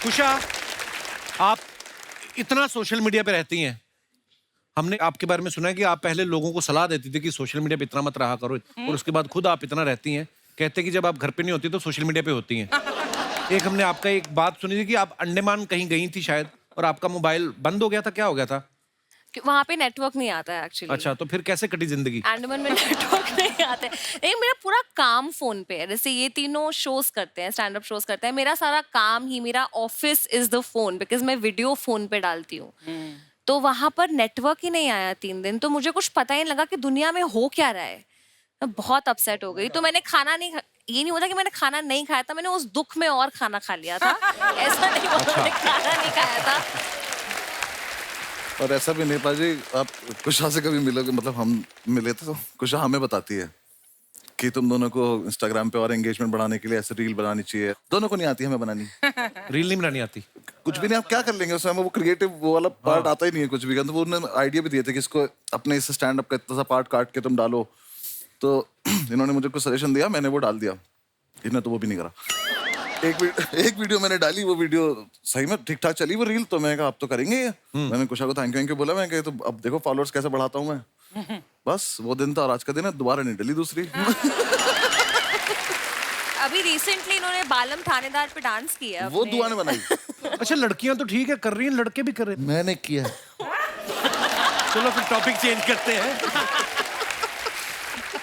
कुशा, आप इतना social media पे रहती हैं, हमने आपके बारे में सुना है कि आप पहले लोगों को सलाह देती थी कि सोशल मीडिया पे इतना मत रहा करो, और उसके बाद खुद आप इतना रहती हैं। कहते हैं कि जब आप घर पे नहीं होती तो सोशल मीडिया पे होती हैं। एक हमने आपका एक बात सुनी थी कि आप अंडमान कहीं गई थी शायद, और आपका मोबाइल बंद हो गया था, क्या हो गया था? वहाँ पे नेटवर्क नहीं आता है एक्चुअली। अच्छा, तो फिर कैसे कटी जिंदगी? अंडमान में नेटवर्क नहीं आता है। नहीं, मेरा पूरा काम फोन पे है। जैसे ये तीनों शोज करते हैं, स्टैंड अप शोज करते हैं, मेरा सारा काम ही, मेरा office is the phone, because मैं वीडियो फोन पे डालती हूँ। तो वहां पर नेटवर्क ही नहीं आया 3 दिन, तो मुझे कुछ पता ही नहीं लगा कि दुनिया में हो क्या रहा है। मैं बहुत अपसेट हो गई, तो मैंने खाना नहीं ये नहीं होता कि मैंने खाना नहीं खाया था, मैंने उस दुख में और खाना खा लिया था। ऐसा नहीं होता मैंने खाना नहीं खाया था। और ऐसा भी नहीं पाजी, आप कुशा से कभी मिलोगे, मतलब हम मिले थे तो कुशा हमें बताती है कि तुम दोनों को इंस्टाग्राम पे और एंगेजमेंट बढ़ाने के लिए ऐसे रील बनानी चाहिए। दोनों को नहीं आती, हमें बनानी। रील नहीं बनानी आती? कुछ भी नहीं, आप क्या कर लेंगे उसमें, वो क्रिएटिव वो वाला पार्ट आता ही नहीं है कुछ भी। तो वो उन्होंने आइडिया भी दिए थे कि इसको अपने इस स्टैंड अप का इतना सा पार्ट काट के तुम डालो। तो इन्होंने मुझे कुछ सजेशन दिया, मैंने वो डाल दिया। इन्होंने तो वो भी नहीं करा। एक वीडियो मैंने डाली, वो वीडियो सही में ठीक ठाक चली वो रील, तो मैं कहा अब तो करेंगे ये। मैंने कुशा को थैंक यू बोला, मैं कहा तो अब देखो फॉलोअर्स कैसे बढ़ाता हूँ मैं। बस वो दिन था और आज का दिन है, दोबारा नहीं डली दूसरी। अभी रिसेंटली इन्होंने बालम थानेदार पे डांस किया। वो दुआ ने बनाई। अच्छा, लड़कियां तो ठीक है कर रही हैं, लड़के भी कर रहे हैं। मैंने किया। चलो फिर टॉपिक चेंज करते हैं।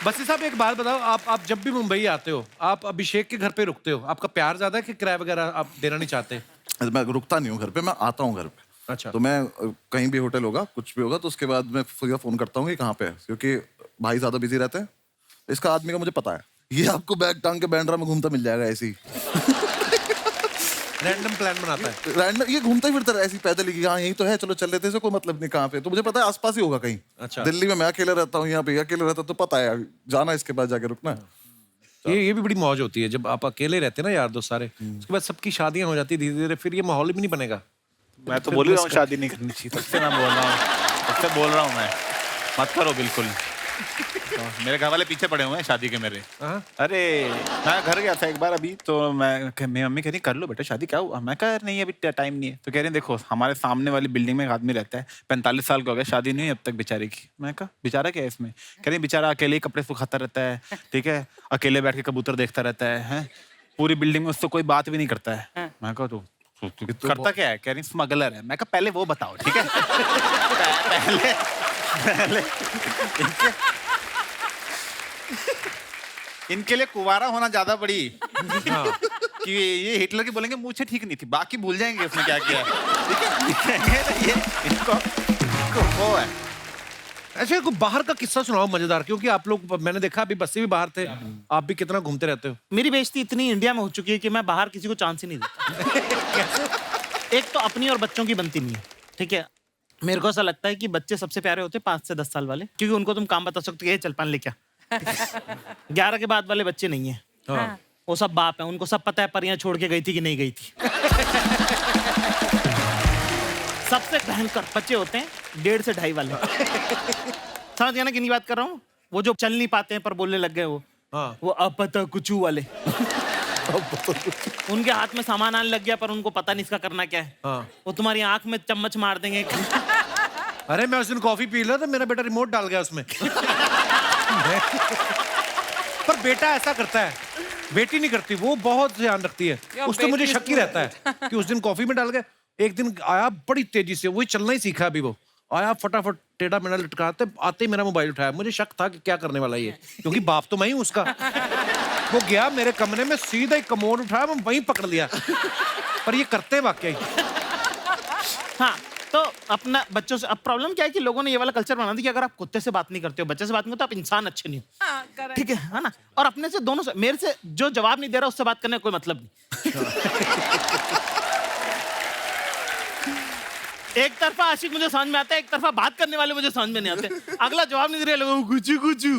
बसी साहब एक बात बताओ, आप जब भी मुंबई आते हो, आप अभिषेक के घर पे रुकते हो? आपका प्यार ज्यादा है कि किराया वगैरह आप देना नहीं चाहते? मैं रुकता नहीं हूँ घर पे, मैं आता हूँ घर पे। अच्छा। तो मैं कहीं भी होटल होगा, कुछ भी होगा, तो उसके बाद मैं फोन करता हूँ कि कहाँ पे है, क्योंकि भाई ज्यादा बिजी रहते हैं। इसका आदमी का मुझे पता है, ये आपको बैग टांग के बैंड्रा में घूमता मिल जाएगा ऐसे ही। रैंडम प्लान बनाता है। रैंडम ये घूमता ही फिरता है ऐसे ही पैदल ही, हाँ यही तो है, चलो चल लेते हैं, कोई मतलब नहीं कहाँ पे। तो मुझे पता है आसपास ही होगा कहीं। अच्छा। दिल्ली में मैं अकेले रहता हूँ, यहाँ पे अकेले रहता, तो पता है जाना, इसके बाद जाके रुकना है। ये भी बड़ी मौज होती है जब आप अकेले रहते हैं ना यार दोस्त सारे, उसके बाद सबकी शादियां हो जाती है धीरे धीरे, फिर ये माहौल भी नहीं बनेगा। मैं तो बोल ही रहा हूँ शादी नहीं करनी चाहिए, सबसे मैं बोल रहा हूँ, सबसे बोल रहा हूँ मैं, मत करो बिल्कुल। तो मेरे घर वाले पीछे पड़े हुए हैं शादी के मेरे। अरे मैं घर गया था एक बार अभी, तो मेरी मम्मी कह रही कर लो बेटा शादी, क्या हुआ? मैं कह नहीं अभी टाइम नहीं है। तो कह रही देखो हमारे सामने वाली बिल्डिंग में एक आदमी रहता है, 45 साल का हो गया, शादी नहीं हुई अब तक बेचारे की। मैं कहा बेचारा क्या है इसमें? कह रही बेचारा अकेले ही कपड़े सुखाता रहता है, ठीक है, अकेले बैठ के कबूतर देखता रहता है, पूरी बिल्डिंग में उससे कोई बात भी नहीं करता है। मैं कहा तो करता क्या है? कह रही स्मगलर है। मैं कहा पहले वो बताओ, ठीक है। पहले इनके लिए कुवारा होना ज्यादा बड़ी कि ये हिटलर की बोलेंगे मुझे ठीक नहीं थी, बाकी भूल जाएंगे उसने क्या किया, ठीक है। ये इनको वो है। अच्छा, कोई बाहर का किस्सा सुनाओ मजेदार, क्योंकि आप लोग, मैंने देखा अभी बस्सी भी बाहर थे, आप भी कितना घूमते रहते हो। मेरी बेइज्जती इतनी इंडिया में हो चुकी है कि मैं बाहर किसी को चांस ही नहीं देता। एक तो अपनी और बच्चों की बनती नहीं है, ठीक है। मेरे को ऐसा लगता है कि बच्चे सबसे प्यारे होते हैं 5 से 10 साल वाले, क्योंकि उनको तुम काम बता सकते हो, चल पान ले क्या। 11 के बाद वाले बच्चे नहीं है, वो सब बाप है, उनको सब पता है परियां छोड़ के गई थी कि नहीं गई थी। सबसे भयंकर बच्चे होते हैं 1.5 से 2.5 वाले। समझ गया ना कितनी बात कर रहा हूँ? वो जो चल नहीं पाते हैं पर बोलने लग गए, वो अब पता कुचू वाले। उनके हाथ में सामान आने लग गया पर उनको पता नहीं इसका करना क्या है। वो तुम्हारी आंख में चम्मच मार देंगे। अरे मैं उस दिन कॉफी पी रहा था, मेरा बेटा रिमोट डाल गया उसमें। पर बेटा ऐसा करता है, बेटी नहीं करती, वो बहुत ध्यान रखती है। उस तो मुझे शक ही रहता है कि उस दिन कॉफी में डाल गया। एक दिन आया बड़ी तेजी से, वही चलना ही सीखा अभी, वो आया फटाफट टेढ़ा मेढ़ा लटकाते, आते ही मेरा मोबाइल उठाया। मुझे शक था कि क्या करने वाला ये, क्योंकि बाप तो मैं ही हूं उसका। वो गया मेरे कमरे में, सीधा ही कमोड उठाया, मैं वहीं पकड़ लिया। पर ये करते वाकई। हाँ, तो अपना बच्चों से अब प्रॉब्लम क्या है कि लोगों ने ये वाला कल्चर बना दिया कि अगर आप कुत्ते से बात नहीं करते हो, बच्चे से बात नहीं करते, आप इंसान अच्छे नहीं हो, ठीक है ना। और अपने से दोनों से, मेरे से जो जवाब नहीं दे रहा उससे बात करने का कोई मतलब नहीं। एक तरफा आशिक मुझे समझ में आता है, एक तरफा बात करने वाले मुझे समझ में नहीं आते। अगला जवाब नहीं दे रहे, लोगों गुचू गुचू।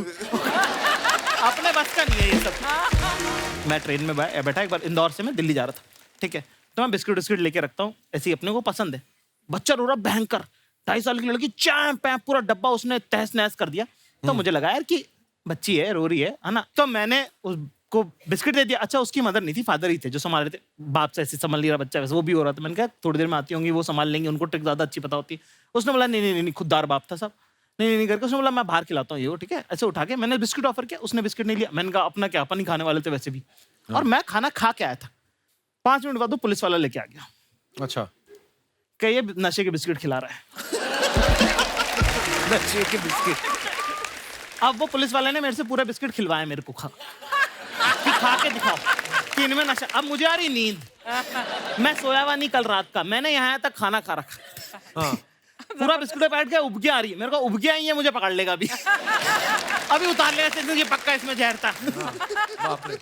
अपने बस का नहीं है ये सब। मैं ट्रेन में बैठा, एक बार इंदौर से मैं दिल्ली जा रहा था, ठीक है। तो मैं बिस्किट विस्किट लेके रखता हूँ, ऐसे ही अपने को पसंद है। बच्चा रो रहा भयंकर, 2.5 साल की लड़की, चैंप है, पूरा डब्बा उसने तहस नहस कर दिया। तो मुझे लगा यार कि बच्ची है, रो रही है ना। तो मैंने उसको बिस्किट दे दिया। अच्छा उसकी मदर नहीं थी, फादर ही थे जो संभाल रहे थे। बाप से ऐसे संभाल नहीं रहा बच्चा, वैसे वो भी हो रहा था। मैंने कहा थोड़ी देर में आती होंगी, वो संभाल लेंगी, उनको ट्रिक ज्यादा अच्छी पता होती है। उसने बोला नहीं नहीं नहीं, खुददार बाप था सब, नहीं नहीं करके उसने बोला मैं बाहर खिलाता हूँ ये वो, ठीक है। ऐसे उठा के मैंने बिस्किट ऑफर किया, उसने बिस्किट नहीं लिया। मैंने कहा अपना क्या, अपन ही खाने वाले थे वैसे भी, और मैं खाना खा के आया था। 5 मिनट बाद वो पुलिस वाला लेके आ गया, अच्छा कि ये नशे के बिस्किट खिला रहा है। नशे के बिस्किट। अब वो पुलिस वाले ने मेरे से पूरा बिस्किट खिलवाया मेरे को, खा के दिखाओ कि इनमें नशा। अब मुझे आ रही नींद, मैं सोया हुआ नहीं कल रात का, मैंने यहाँ आया तक खाना खा रखा। हाँ पूरा बिस्कुट पे बैठ गया, उबकी आ रही है मेरे को, उबकी आई है, मुझे पकड़ लेगा अभी। अभी उतार लेगा, ये पक्का इसमें जहर था। बाप रे।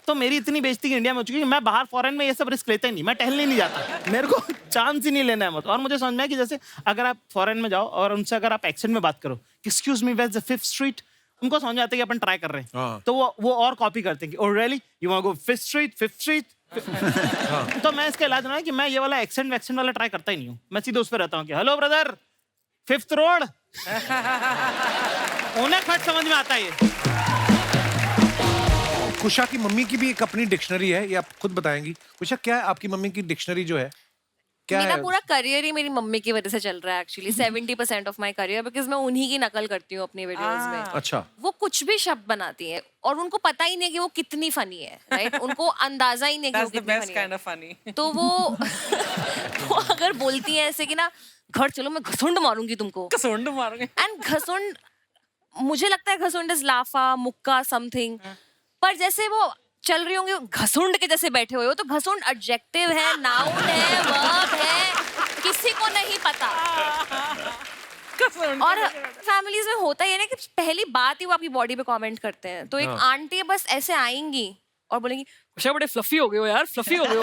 तो मेरी इतनी बेइज्जती इंडिया में हो चुकी है, मैं बाहर फॉरेन में ये सब रिस्क लेता ही नहीं, मैं टहलने नहीं जाता, मेरे को चांस ही नहीं लेना है मत। और मुझे समझ में आया कि जैसे अगर आप फॉरेन में जाओ और उनसे अगर आप एक्सेंट में बात करो, excuse me where is the 5th street, उनको समझ में आता है कि अपन ट्राई कर रहे हैं। हाँ। तो वो और कॉपी करते हैं कि oh really you want go 5th street 5th street. तो मैं इसका इलाज ना है कि मैं ये वाला एक्सेंट वैक्सेंट वाला ट्राई करता ही नहीं हूँ, मैं सीधे उस पर रहता हूँ कि हेलो ब्रदर 5th रोड। उन्हें खट समझ में आता है ये। कुशा की मम्मी की भी एक अपनी डिक्शनरी है, ये आप खुद बताएंगी। कुशा क्या है आपकी मम्मी की डिक्शनरी जो है, क्या मेरा है? पूरा करियर ही मेरी मम्मी की वजह से चल रहा है actually. 70% of my career, because मैं उन्हीं की नकल करती हूँ अपनी वीडियोस में। अच्छा वो कुछ भी शब्द बनाती है और उनको पता ही नहीं कि वो कितनी फनी है, राइट? उनको अंदाजा ही नहीं कि वो That's the कितनी best फनी kind है। of funny. तो वो अगर बोलती है ऐसे कि ना घर चलो मैं घसुंड मारूंगी तुमको, कसुंड मारोगे। एंड घसुंड, मुझे लगता है घसुंड इज लाफा मुक्का समथिंग, पर जैसे वो चल रही होंगी घसुंड के जैसे बैठे हुए हो, तो घसुंड एडजेक्टिव है, नाउन है, वर्ब है, किसी को नहीं पता। कसुंड। और फैमिलीज में होता ही है ना कि पहली बात ही वो आपकी बॉडी पे कमेंट करते हैं। तो एक हाँ। आंटी बस ऐसे आएंगी और बोलेंगी कुशा बड़े फ्लफी हो गए हो यार, फ्लफी हो गए हो।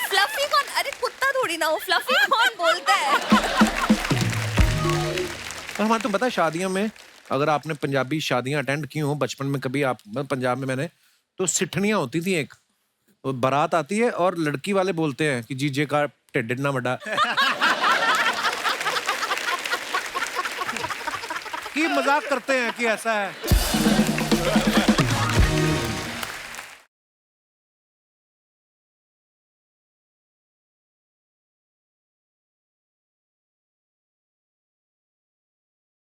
फ्लफी कौन? अरे कुत्ता थोड़ी ना हो, फ्लफी कौन बोलता है? और हमारे तुम पता है शादियों में, अगर आपने पंजाबी शादियां अटेंड की हो बचपन में कभी, आप पंजाब में मैंने, तो सिठनियां होती थी एक, तो बारात आती है और लड़की वाले बोलते हैं कि जीजे का ढिड ना बड़ा कि मजाक करते हैं कि ऐसा है।